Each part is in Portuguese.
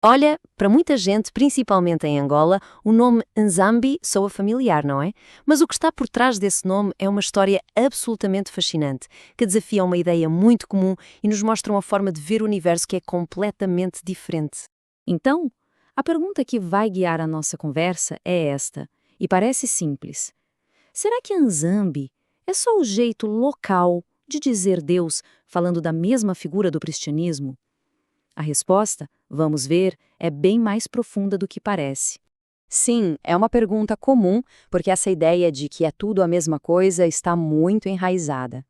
Olha, para muita gente, principalmente em Angola, o nome Nzambi soa familiar, não é? Mas o que está por trás desse nome é uma história absolutamente fascinante, que desafia uma ideia muito comum e nos mostra uma forma de ver o universo que é completamente diferente. Então, a pergunta que vai guiar a nossa conversa é esta, e parece simples. Será que Nzambi é só o jeito local de dizer Deus falando da mesma figura do cristianismo? A resposta, vamos ver, é bem mais profunda do que parece. Sim, é uma pergunta comum, porque essa ideia de que é tudo a mesma coisa está muito enraizada.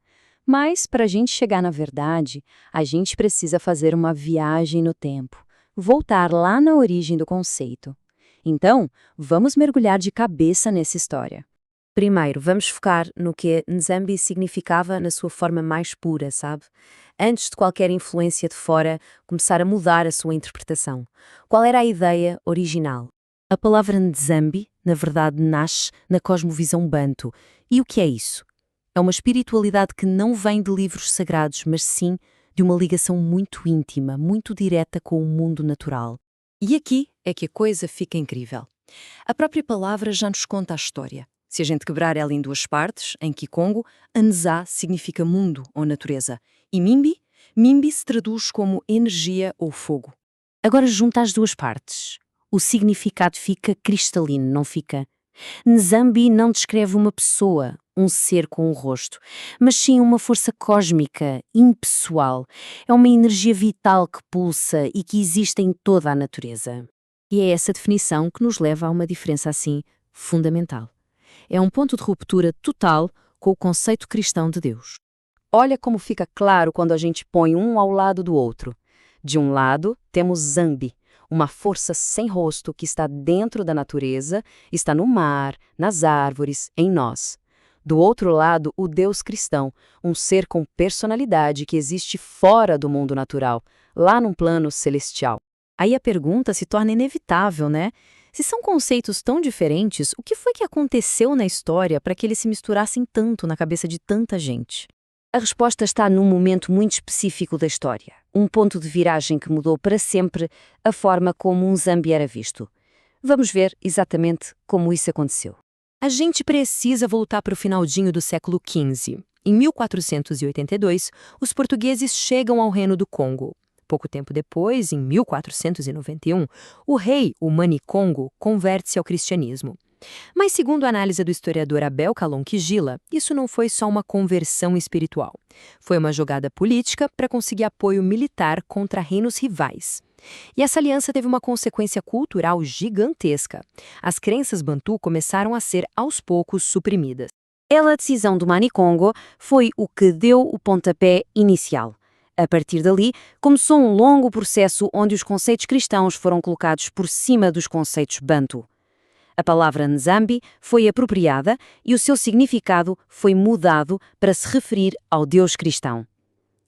Mas, para a gente chegar na verdade, a gente precisa fazer uma viagem no tempo, voltar lá na origem do conceito. Então, vamos mergulhar de cabeça nessa história. Primeiro, vamos focar no que Nzambi significava na sua forma mais pura, sabe? Antes de qualquer influência de fora começar a mudar a sua interpretação. Qual era a ideia original? A palavra Nzambi, na verdade, nasce na cosmovisão Banto. E o que é isso? É uma espiritualidade que não vem de livros sagrados, mas sim de uma ligação muito íntima, muito direta com o mundo natural. E aqui é que a coisa fica incrível. A própria palavra já nos conta a história. Se a gente quebrar ela em duas partes, em Kikongo, Anzá significa mundo ou natureza, e Mimbi se traduz como energia ou fogo. Agora junta as duas partes. O significado fica cristalino, não fica? Nzambi não descreve uma pessoa, um ser com um rosto, mas sim uma força cósmica, impessoal. É uma energia vital que pulsa e que existe em toda a natureza. E é essa definição que nos leva a uma diferença assim fundamental. É um ponto de ruptura total com o conceito cristão de Deus. Olha como fica claro quando a gente põe um ao lado do outro. De um lado, temos Zambi, uma força sem rosto que está dentro da natureza, está no mar, nas árvores, em nós. Do outro lado, o Deus cristão, um ser com personalidade que existe fora do mundo natural, lá num plano celestial. Aí a pergunta se torna inevitável, né? Se são conceitos tão diferentes, o que foi que aconteceu na história para que eles se misturassem tanto na cabeça de tanta gente? A resposta está num momento muito específico da história, um ponto de viragem que mudou para sempre a forma como um Nzambi era visto. Vamos ver exatamente como isso aconteceu. A gente precisa voltar para o finalzinho do século XV. Em 1482, os portugueses chegam ao Reino do Congo. Pouco tempo depois, em 1491, o rei, o Mani-Congo, converte-se ao cristianismo. Mas, segundo a análise do historiador Abel Kalon-Kigila, isso não foi só uma conversão espiritual. Foi uma jogada política para conseguir apoio militar contra reinos rivais. E essa aliança teve uma consequência cultural gigantesca. As crenças bantu começaram a ser, aos poucos, suprimidas. A decisão do Mani-Congo foi o que deu o pontapé inicial. A partir dali, começou um longo processo onde os conceitos cristãos foram colocados por cima dos conceitos bantu. A palavra Nzambi foi apropriada e o seu significado foi mudado para se referir ao Deus cristão.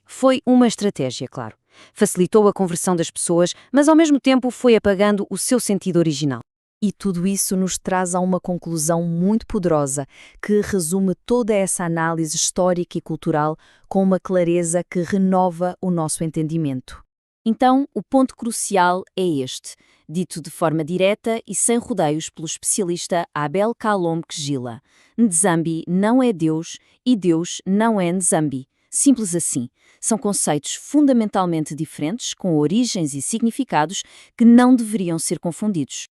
Foi uma estratégia, claro. Facilitou a conversão das pessoas, mas ao mesmo tempo foi apagando o seu sentido original. E tudo isso nos traz a uma conclusão muito poderosa, que resume toda essa análise histórica e cultural com uma clareza que renova o nosso entendimento. Então, o ponto crucial é este, dito de forma direta e sem rodeios pelo especialista Abel Kalom-Kigila. Nzambi não é Deus e Deus não é Nzambi. Simples assim. São conceitos fundamentalmente diferentes, com origens e significados que não deveriam ser confundidos.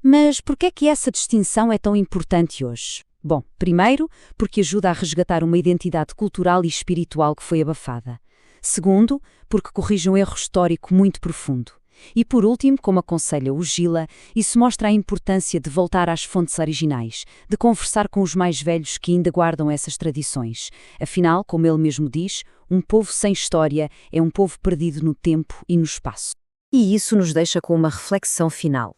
Mas por que é que essa distinção é tão importante hoje? Bom, primeiro, porque ajuda a resgatar uma identidade cultural e espiritual que foi abafada. Segundo, porque corrige um erro histórico muito profundo. E por último, como aconselha o Gila, isso mostra a importância de voltar às fontes originais, de conversar com os mais velhos que ainda guardam essas tradições. Afinal, como ele mesmo diz, um povo sem história é um povo perdido no tempo e no espaço. E isso nos deixa com uma reflexão final.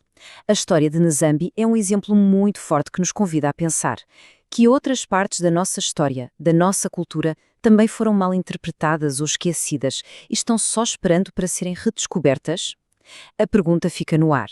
A história de Nzambi é um exemplo muito forte que nos convida a pensar que outras partes da nossa história, da nossa cultura, também foram mal interpretadas ou esquecidas e estão só esperando para serem redescobertas? A pergunta fica no ar.